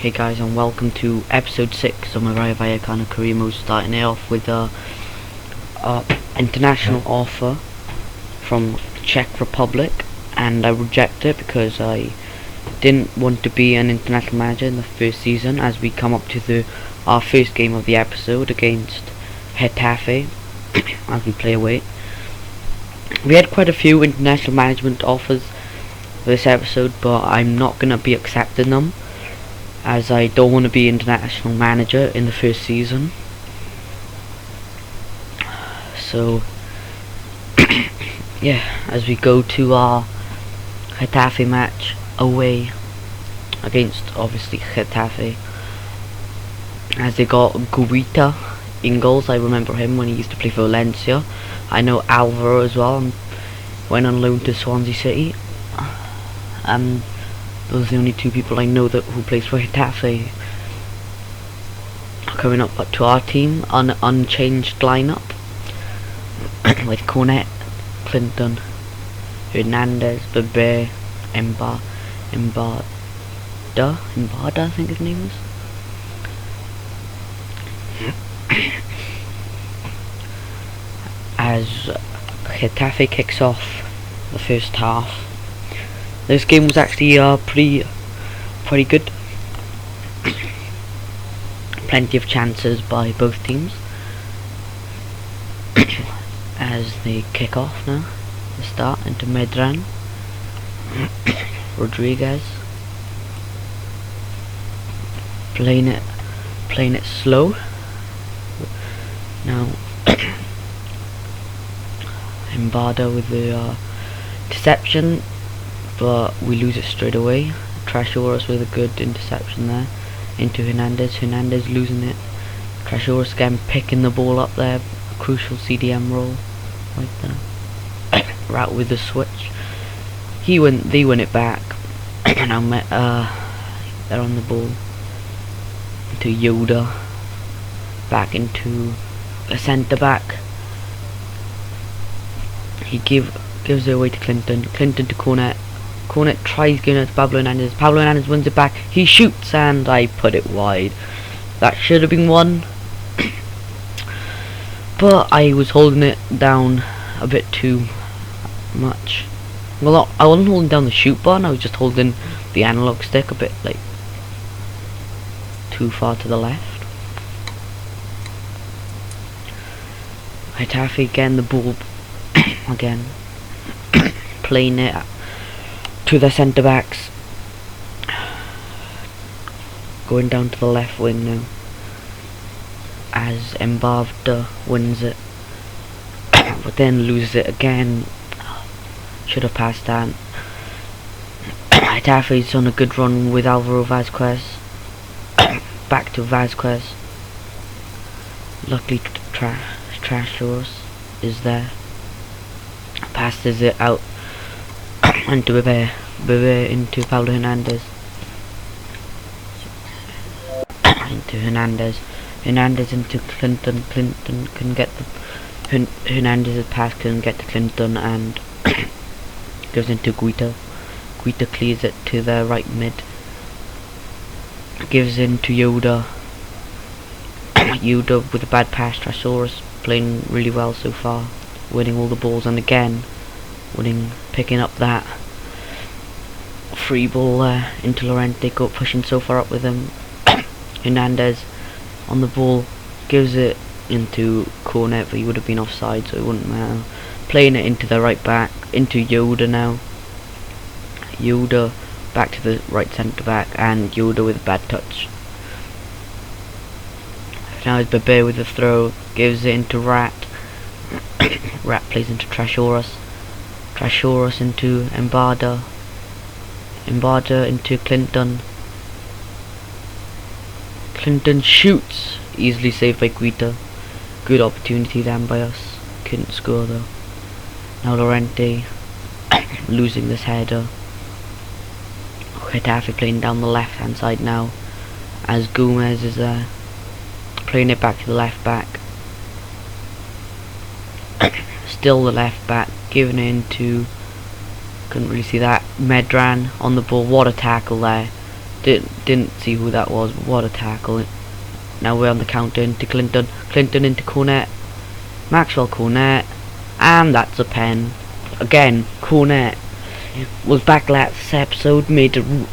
Hey guys, and welcome to episode 6 of my Rayo Vallecano career mode, starting it off with a international offer from Czech Republic, and I reject it because I didn't want to be an international manager in the first season, as we come up to our first game of the episode against Getafe as we play away. We had quite a few international management offers for this episode, but I'm not going to be accepting them, as I don't want to be international manager in the first season. So yeah, as we go to our Getafe match away against obviously Getafe, as they got Guita in goals. I remember him when he used to play for Valencia. I know Alvaro as well, went on loan to Swansea City. Those are the only two people I know who plays for Getafe. Coming up to our team, unchanged lineup with Cornet, Clinton, Hernandez, Bebe, Embada, I think his name is. As Getafe kicks off the first half. This game was actually pretty good. Plenty of chances by both teams. As they kick off now, the start into Medran, Rodriguez, playing it slow. Now Embada with the deception, but we lose it straight away. Trashorus with a good interception there into Hernandez losing it. Trashorus again picking the ball up there, crucial CDM role right there. Right with the switch, they win it back. Now they're on the ball to Yoda, back into a centre back. He gives it away to Clinton to Cornet. Cornet tries giving it to Pablo Hernandez wins it back, he shoots, and I put it wide. That should have been one, but I was holding it down a bit too much. Well, I wasn't holding down the shoot button, I was just holding the analog stick a bit too far to the left. Getafe getting the ball again, playing it to the centre backs, going down to the left wing now, as Embada wins it, but then loses it again. Should have passed that. Getafe's on a good run with Alvaro Vasquez. Back to Vasquez. Luckily Trashorus is there. Passes it out into Bebe into Pablo Hernandez. Into Hernandez into Clinton. Clinton can get the Hernandez's pass, couldn't get to Clinton, and goes into Guita. Guita clears it to the right mid. Gives in to Yoda. Yoda with a bad pass. Trashorus playing really well so far, winning all the balls, and again picking up that free ball there into Lorente, pushing so far up with him. Hernandez on the ball, gives it into Cornet, but he would have been offside, so it wouldn't matter. Playing it into the right back, into Yoda now. Yoda back to the right centre back, and Yoda with a bad touch. Now it's Bebe with the throw, gives it into Rat. Rat plays into Trashorus into Embada into Clinton. Clinton shoots, easily saved by Guita. Good opportunity then by us, couldn't score though. Now Lorente losing this header. Getafe playing down the left hand side now, as Gomez is there, playing it back to the left back. Still the left back, giving it into, couldn't really see that, Medran on the ball. What a tackle there Didn't see who that was. What a tackle. Now we're on the counter into Clinton. Clinton into Cornet. Maxwell Cornet. And that's a pen. Again, Cornet was back last episode, made a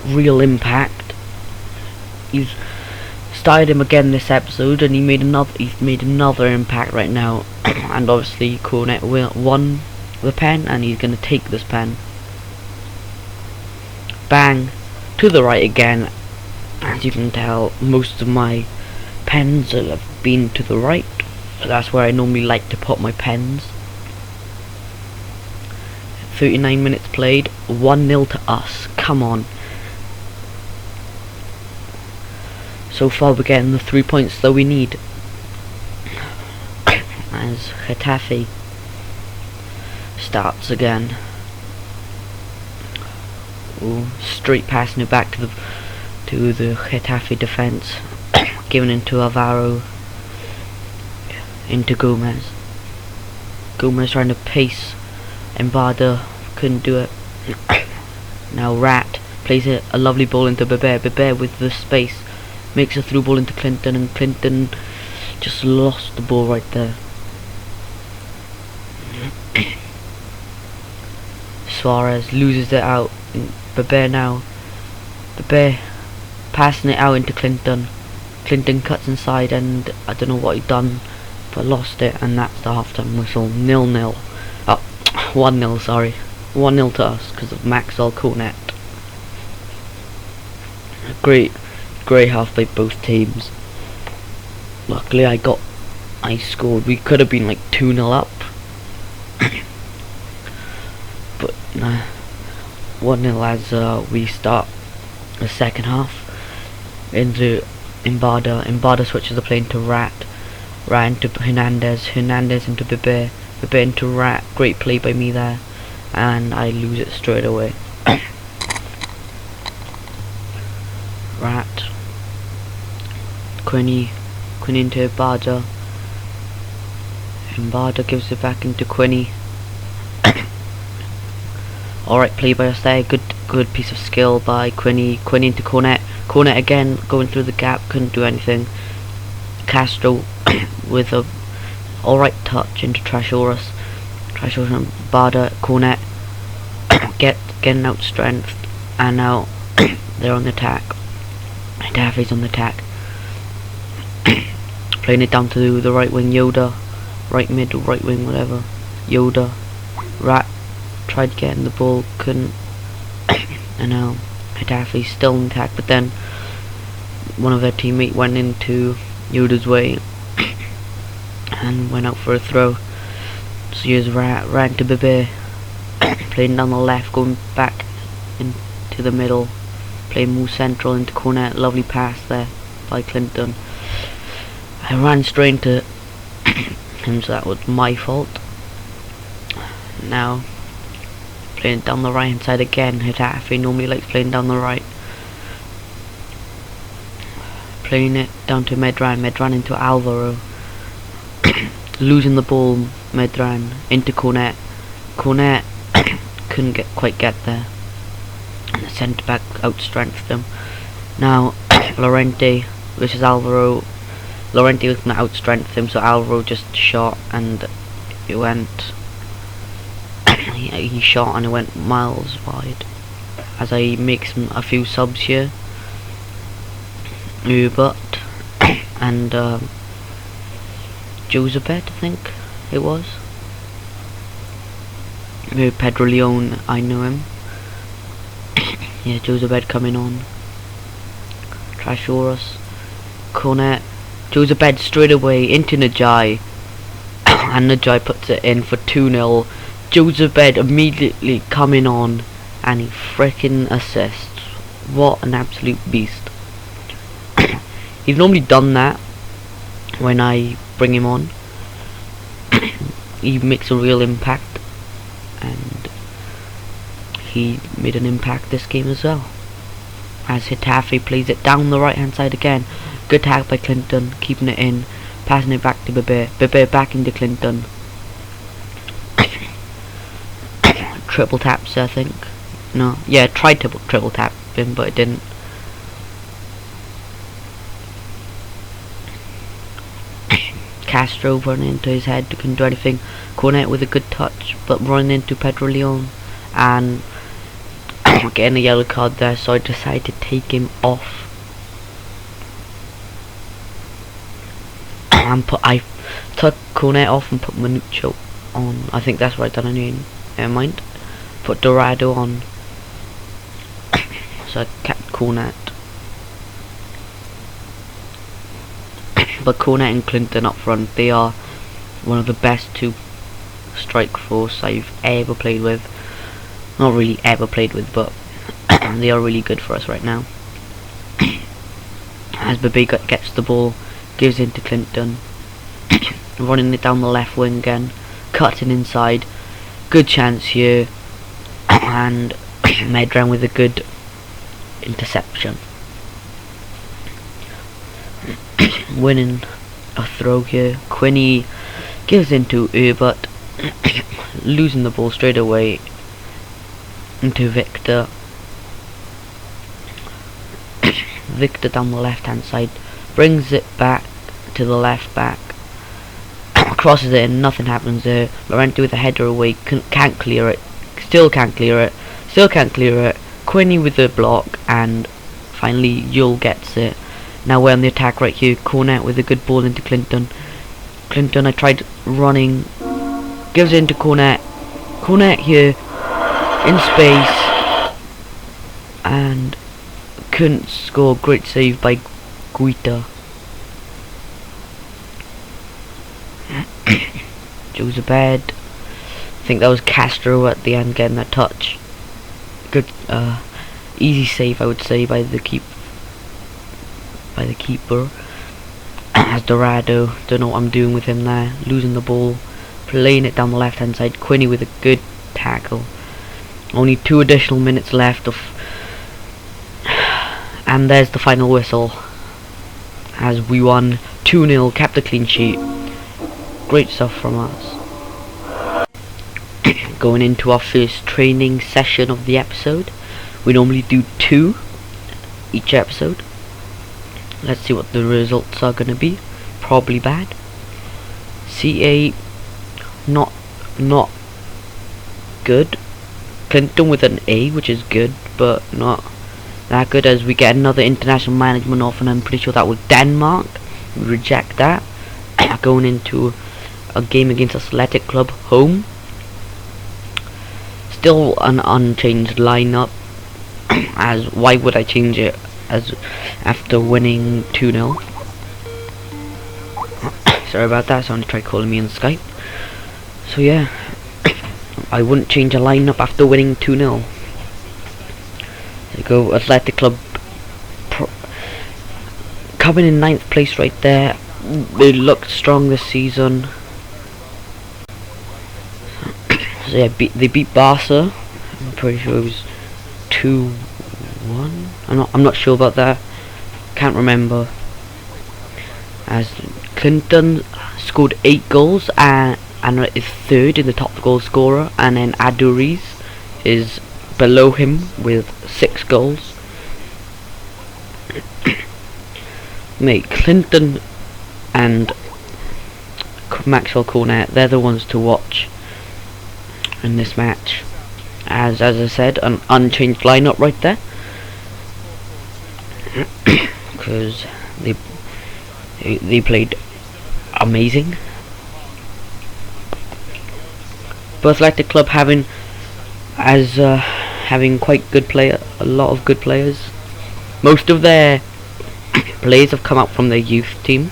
real impact. He's started him again this episode, and he's made another impact right now. And obviously Cornet won the pen, and he's gonna take this pen. Bang to the right again. As you can tell, most of my pens have been to the right, so that's where I normally like to put my pens. 39 minutes played, 1-0 to us. Come on. So far we're getting the 3 points that we need. As Getafe starts again. Ooh, straight passing it back to the Getafe defense. Giving it to Alvaro. Into Gomez. Gomez trying to pace Embada, couldn't do it. Now Rat plays it a lovely ball into Bebe. Bebe with the space makes a through ball into Clinton, and Clinton just lost the ball right there. Suarez loses it out. Bebe now. Bebe passing it out into Clinton. Clinton cuts inside, and I don't know what he done, but lost it, and that's the half-time whistle. 0-0. 1-0, sorry. 1-0 to us because of Maxwell Cornet. Great half by both teams. Luckily I scored. We could have been like 2-0 up. But 1-0 as we start the second half. Into Embada. Embada switches the play into Rat. Rat into Hernandez. Hernandez into Bebe. Bebe into Rat. Great play by me there. And I lose it straight away. Rat. Quinny into Embada. Embada gives it back into Quinny. Alright, play by us there. Good piece of skill by Quinny. Quinny into Cornet. Cornet again going through the gap, couldn't do anything. Castro with a alright touch into Trashorus. Trashorus and Bada. Cornet getting out strength, and now they're on the attack. Daffy's on the attack. Playing it down to the right wing, Yoda. Right mid or right wing, whatever. Yoda. Rat tried getting the ball, couldn't. And now Daffy's still in attack, but then one of their teammates went into Yoda's way and went out for a throw. So here's Rat to Bebe. Playing down the left, going back into the middle. Playing more central into Cornet. Lovely pass there by Clinton. I ran straight into him, so that was my fault. Now playing it down the right hand side again. Getafe normally likes playing down the right. Playing it down to Medran. Medran into Alvaro. Losing the ball. Medran into Cornet. Cornet couldn't quite get there. And the centre back outstrengthened him. Now Lorente versus Alvaro. Lorente was going to outstrength him, so Alvaro just shot, and it went. He shot and it went miles wide. As I make a few subs here. Ubert and Josephet, I think it was. Pedro Leon, I know him. Yeah, Josephet coming on. Trashorus. Cornet. Josephet straight away into Najai. And Najai puts it in for 2-0. Josephet immediately coming on, and he frickin' assists. What an absolute beast. He's normally done that when I bring him on. He makes a real impact, and he made an impact this game as well. As Getafe plays it down the right hand side again. Good tag by Clinton, keeping it in, passing it back to Bebe. Bebe back into Clinton. Triple taps, I think. No, yeah, tried to triple tap him, but it didn't. Castro running into his head, couldn't do anything. Cornet with a good touch, but running into Pedro Leon and getting a yellow card there, so I decided to take him off. And I took Cornet off and put Manuccio on. I think that's what I done anyway. Never mind. Put Dorado on. So I kept Cornet. But Cornet and Clinton up front, they are one of the best two strike force I've ever played with. Not really ever played with, but they are really good for us right now. As Bebe gets the ball, gives in to Clinton, running it down the left wing again, cutting inside, good chance here, and Medran with a good interception. Winning a throw here. Quinny gives into Herbert, losing the ball straight away into Victor. Victor down the left hand side, brings it back to the left back, crosses it and nothing happens there. Lorente with a header away, can't clear it, still can't clear it, still can't clear it. Quinny with the block, and finally Yule gets it. Now we're on the attack right here. Cornet with a good ball into Clinton. Clinton, I tried running, gives in to Cornet. Cornet here in space and couldn't score. Great save by Guita. Josebed. I think that was Castro at the end getting that touch. Good, easy save, I would say, by the keeper. As Dorado, don't know what I'm doing with him there, losing the ball, playing it down the left hand side. Quinny with a good tackle. Only 2 additional minutes left of, and there's the final whistle as we won 2-0, kept a clean sheet. Great stuff from us. Going into our first training session of the episode. We normally do 2 each episode. Let's see what the results are gonna be. Probably bad. CA not good. Clinton with an A, which is good, but not that good, as we get another international management off, and I'm pretty sure that was Denmark. We reject that. Going into a game against Athletic Club home. Still an unchanged lineup. As why would I change it? As after winning 2-0. Sorry about that, someone tried calling me on Skype. So yeah, I wouldn't change a lineup after winning 2-0. There you go, Athletic Club coming in 9th place right there. They looked strong this season. So yeah, they beat Barca. I'm pretty sure it was 2-1. I'm not sure about that. Can't remember. As Clinton scored 8 goals and is 3rd in the top goal scorer, and then Aduriz is below him with 6 goals. Mate, Clinton and Maxwell Cornet, they're the ones to watch in this match. As I said, an unchanged lineup right there. Because they played amazing. But Athletic Club having quite good a lot of good players. Most of their players have come up from their youth team.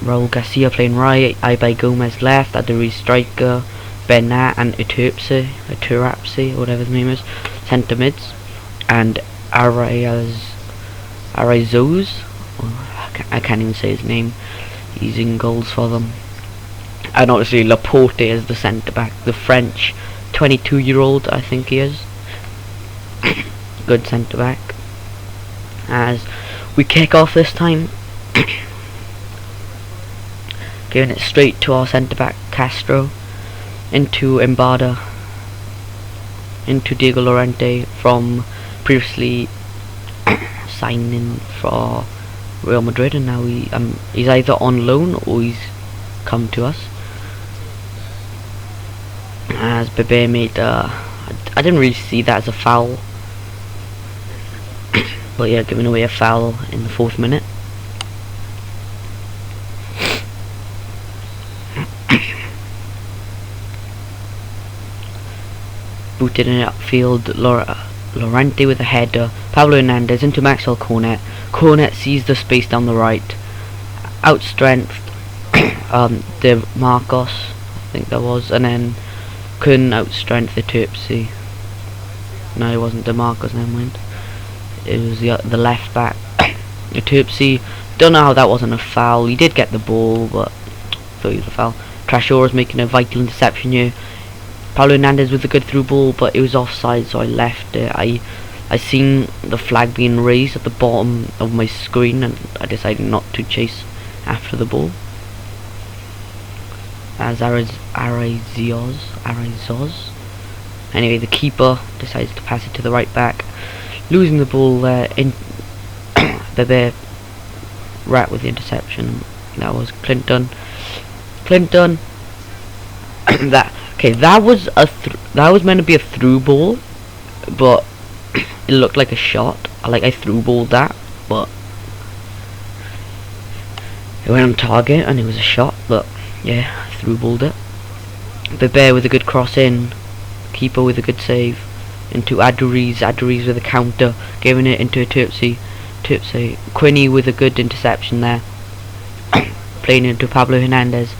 Raul Garcia playing right, Ibai Gomez left, Aduriz striker, Bernat and Uturapsi, whatever his name is, centre mids, and Arizos, I can't even say his name, he's in goals for them. And obviously Laporte is the centre back, the French 22-year-old I think he is. Good centre back. As we kick off this time, giving it straight to our centre back Castro, into Embada, into Diego Lorente from previously signing for Real Madrid, and now he's either on loan or he's come to us. As Bebe made, I didn't really see that as a foul, but yeah, giving away a foul in the 4th minute. Booted in upfield, Lorente with a header, Pablo Hernandez into Maxwell Cornet. Cornet sees the space down the right, outstrength De Marcos, I think that was, and then couldn't outstrength the Turpsy. No, it wasn't De Marcos, never mind. It was the left back. The Turpsy, don't know how that wasn't a foul. He did get the ball, but thought it was a foul. Trashora's making a vital interception here. Pablo Hernandez with a good through ball, but it was offside, so I left it. I seen the flag being raised at the bottom of my screen, and I decided not to chase after the ball. As Arizos. Anyway, the keeper decides to pass it to the right back, losing the ball there. They're right with the interception. That was Clinton. That was meant to be a through ball, but it looked like a shot. I through balled that, but it went on target and it was a shot. But yeah, through balled it. Bebe with a good cross in, keeper with a good save into Aduriz with a counter, giving it into a Turpsy. Quinny with a good interception there, playing into Pablo Hernandez.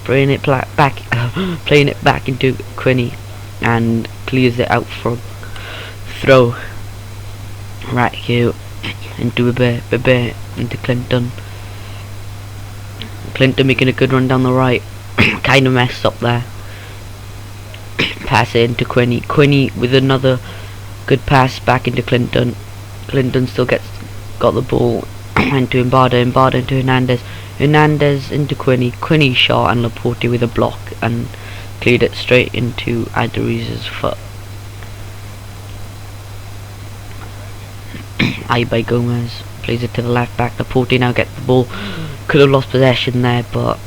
Playing it back into Quinny, and clears it out for throw. Right here into Bebe into Clinton. Clinton making a good run down the right. Kind of messed up there. Pass it into Quinny. Quinny with another good pass back into Clinton. Clinton still got the ball into Mbarda into Hernandez into Quinny shot, and Laporte with a block and cleared it straight into Aduriz's foot. Ibai Gomez plays it to the left back. Laporte now gets the ball. Could have lost possession there, but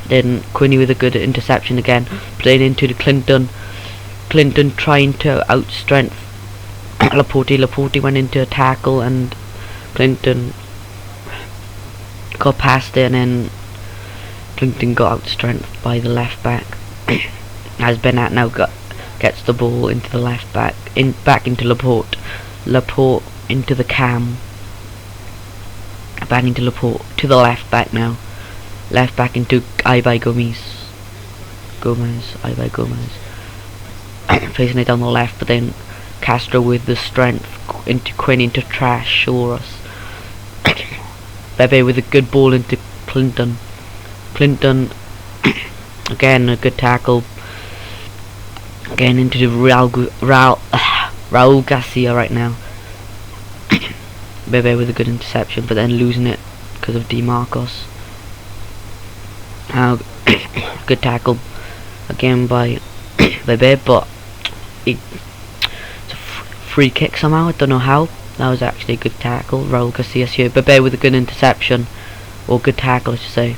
didn't. Quinny with a good interception again, playing into the Clinton trying to outstrength Laporte went into a tackle, and Clinton got past it, and then Clinton got outstrengthed by the left back. As Benat now gets the ball into the left back, back into Laporte into the cam, back into Laporte to the left back now, left back into Ibai Gomez, facing it down the left, but then Castro with the strength into Quinn into Trashoras. Bebe with a good ball into Clinton again a good tackle, again into the Raul Garcia right now. Bebe with a good interception, but then losing it because of DeMarcos. Good tackle again by Bebe, but it's a free kick somehow. I don't know how. That was actually a good tackle. Raul Garcia here. Bebe with a good interception, or good tackle I should say.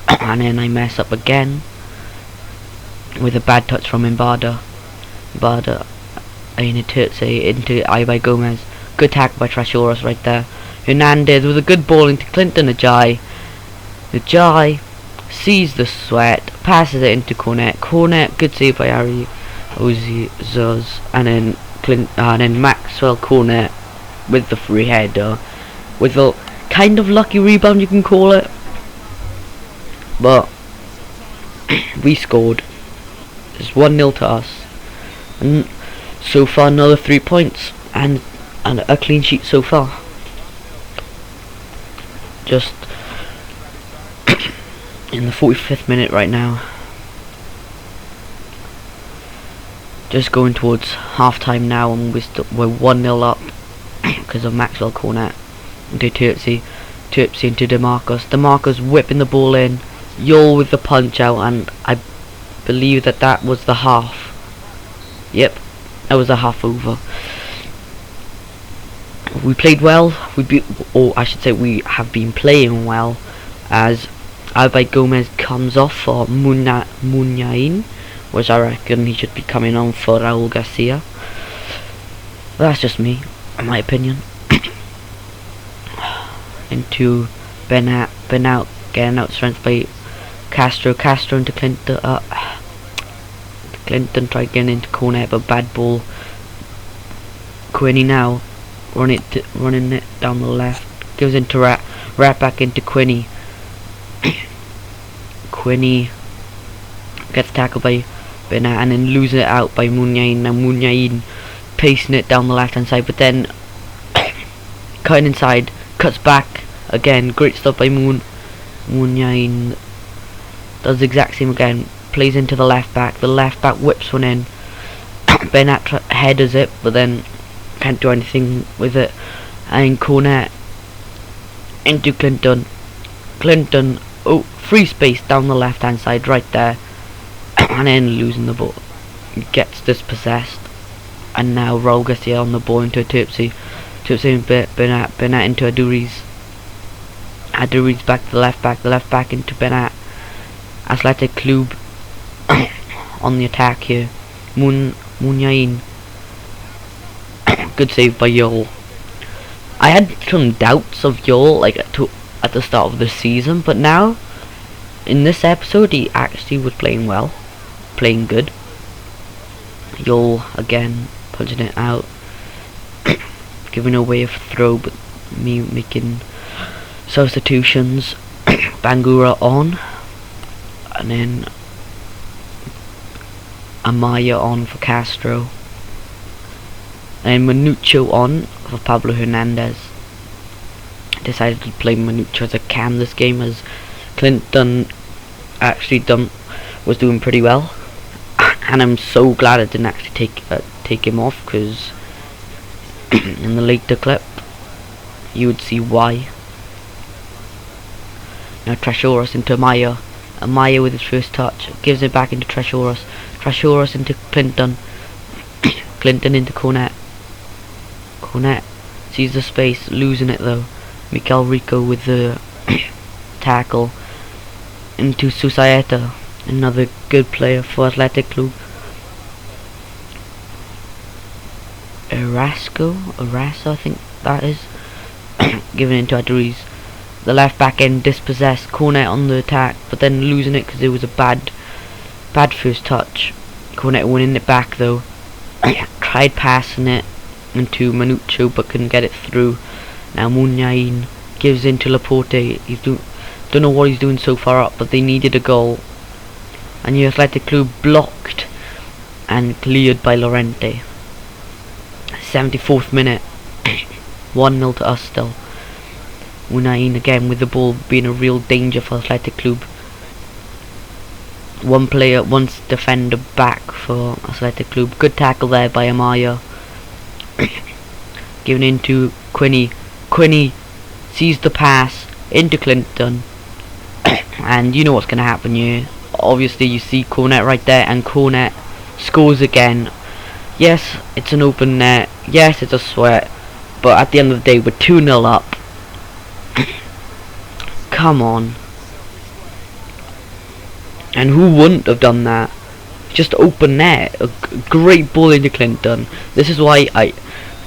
And then I mess up again with a bad touch from Mbarda into Ibai Gomez. Good tackle by Trashoras right there. Hernandez with a good ball into Clinton. Ajay sees the sweat, passes it into Cornet. Good save by Ari Zuz, and then Maxwell Cornet with the free header, with a kind of lucky rebound you can call it, but we scored. It's 1-0 to us, and so far another 3 points and a clean sheet so far. Just in the 45th minute right now. Just going towards half time now, and we're 1-0 up because of Maxwell Cornet into Turpsy into DeMarcos whipping the ball in. Yol with the punch out, and I believe that was the half. Yep, that was a half over. We played well. Or I should say, we have been playing well, as Albert Gomez comes off for Munyain, which I reckon he should be coming on for Raul Garcia. But that's just me, in my opinion. Into Benat getting out strength by Castro into Clinton. Clinton tried getting into corner, but bad ball. Quinny now running it down the left, gives into Rat back into Quinny. Quinny gets tackled by Benat and then loses it out by Munyain. Now Munyain pacing it down the left hand side, but then cutting inside, cuts back again. Great stuff by Munyain. Does the exact same again. Plays into the left back. The left back whips one in. Benat headers it, but then can't do anything with it. And corner into Clinton. Clinton, oh, free space down the left hand side right there. And then losing the ball. Gets dispossessed. And now Raul Garcia on the ball into a Tipsy Benat into Aduriz. Aduriz back to the left back into Benat. Athletic Club on the attack here. Munyain. Good save by Yol. I had some doubts of Yol at the start of the season, but now in this episode he actually was playing well, playing good. Yol again punching it out, giving away a throw, but me making substitutions. Bangura on, and then Amaya on for Castro, and Manucho on for Pablo Hernandez. Decided to play Manucho as a cam this game, as Clinton actually was doing pretty well, and I'm so glad I didn't actually take him off, because in the later clip you would see why. Now Trashoros into Amaya. Amaya with his first touch gives it back into Trashoros. Trashoros into Clinton. Clinton into Cornet. Cornet sees the space, losing it though. Mikel Rico with the tackle into Susaeta, another good player for Athletic Club. Eraso, I think that is. Given into Aduriz. The left back end dispossessed. Cornet on the attack, but then losing it because it was a bad first touch. Cornet winning it back though. Tried passing it into Manucho, but couldn't get it through. Now Munyain gives into Laporte. Don't know what he's doing so far up, but they needed a goal. And the Athletic Club blocked and cleared by Lorente. 74th minute. 1-0 to us still. Munyain again with the ball, being a real danger for Athletic Club. One defender back for Athletic Club. Good tackle there by Amaya. Given into Quinny. Quinny sees the pass into Clinton. And you know what's going to happen here. Obviously you see Cornet right there, and Cornet scores again. Yes, it's an open net. Yes, it's a sweat. But at the end of the day, we're 2-0 up. Come on. And who wouldn't have done that? Just open net. A great ball into Clinton. This is why I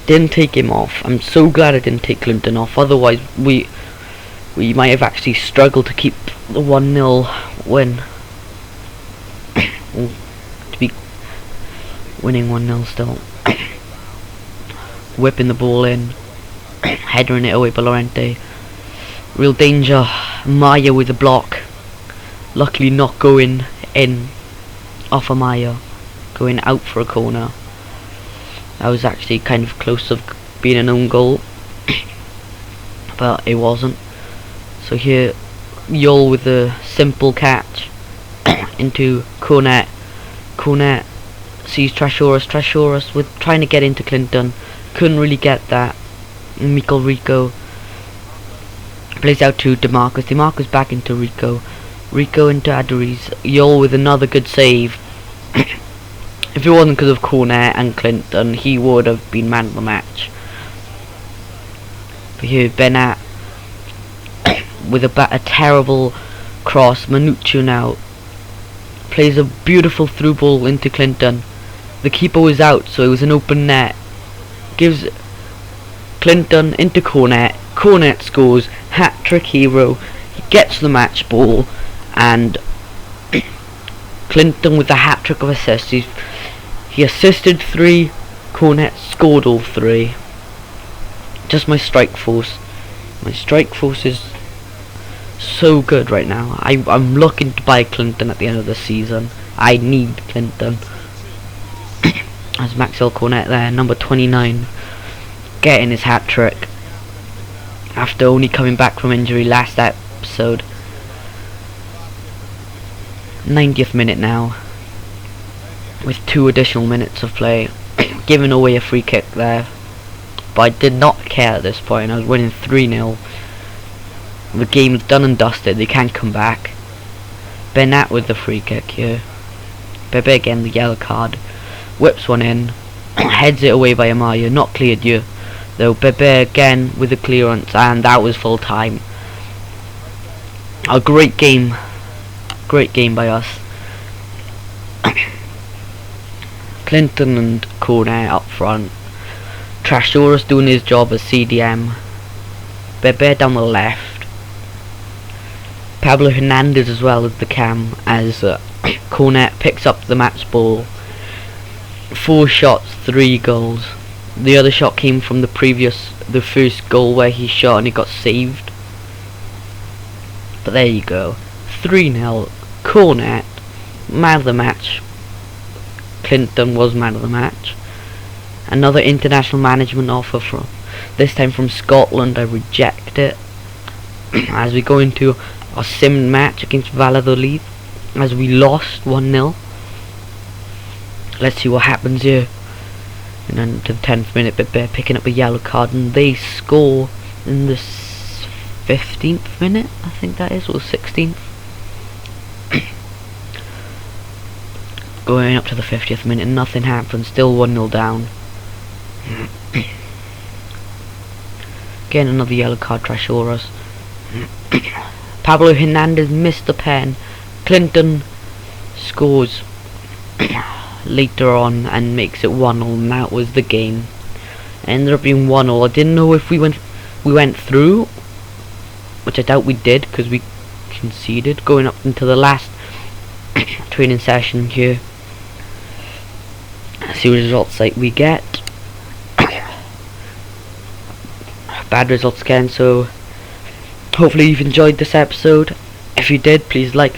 didn't take him off. I'm so glad I didn't take Clinton off. Otherwise, we might have actually struggled to keep the 1-0 win. To be winning 1-0 still. Whipping the ball in. Headering it away by Lorente. Real danger. Maya with a block. Luckily not going in off of Maya. Going out for a corner. That was actually kind of close of being an own goal. But it wasn't. So here, Yol with a simple catch into Cornet. Cornet sees Trashoros with trying to get into Clinton. Couldn't really get that. Mikel Rico plays out to DeMarcus. DeMarcus back into Rico. Rico into Aduriz. Yol with another good save. If it wasn't because of Cornet and Clinton, he would have been man of the match. But here Benat with a terrible cross. Manuccio now plays a beautiful through ball into Clinton. The keeper was out, so it was an open net. Gives Clinton into Cornet. Cornet scores. Hat-trick hero. He gets the match ball, and Clinton with the hat-trick of assists. He assisted 3. Cornet scored all 3. Just my strike force. My strike force is so good right now. I'm looking to buy Clinton at the end of the season. I need Clinton. As Maxwell Cornet there, number 29, getting his hat-trick after only coming back from injury last episode. 90th minute now, with 2 additional minutes of play. Giving away a free kick there, but I did not care at this point. I was winning 3-0. The game's done and dusted. They can't come back. Benat with the free kick here. Bebe again, the yellow card. Whips one in. Heads it away by Amaya. Not cleared you, though. Bebe again with the clearance, and that was full time. A great game. Great game by us. Clinton and Cornet up front. Trashorus doing his job as CDM. Bebe down the left. Pablo Hernandez as well as the cam, as Cornet picks up the match ball. 4 shots, 3 goals. The other shot came from the first goal where he shot and he got saved. But there you go. 3-0. Cornet, man of the match. Clinton was man of the match. Another international management offer from this time from Scotland. I reject it. As we go into our sim match against Valladolid, as we lost 1-0. Let's see what happens here. And then to the 10th minute, Bebe picking up a yellow card, and they score in the 15th minute, I think that is, or 16th. Going up to the 50th minute, nothing happens, still 1-0 down. Again, another yellow card, Trashorus. Pablo Hernandez missed the pen. Clinton scores later on and makes it 1-0, and that was the game. It ended up being 1-0. I didn't know if we went through, which I doubt we did because we conceded going up into the last training session here. See what results like we get. Bad results again, so hopefully you've enjoyed this episode. If you did, please like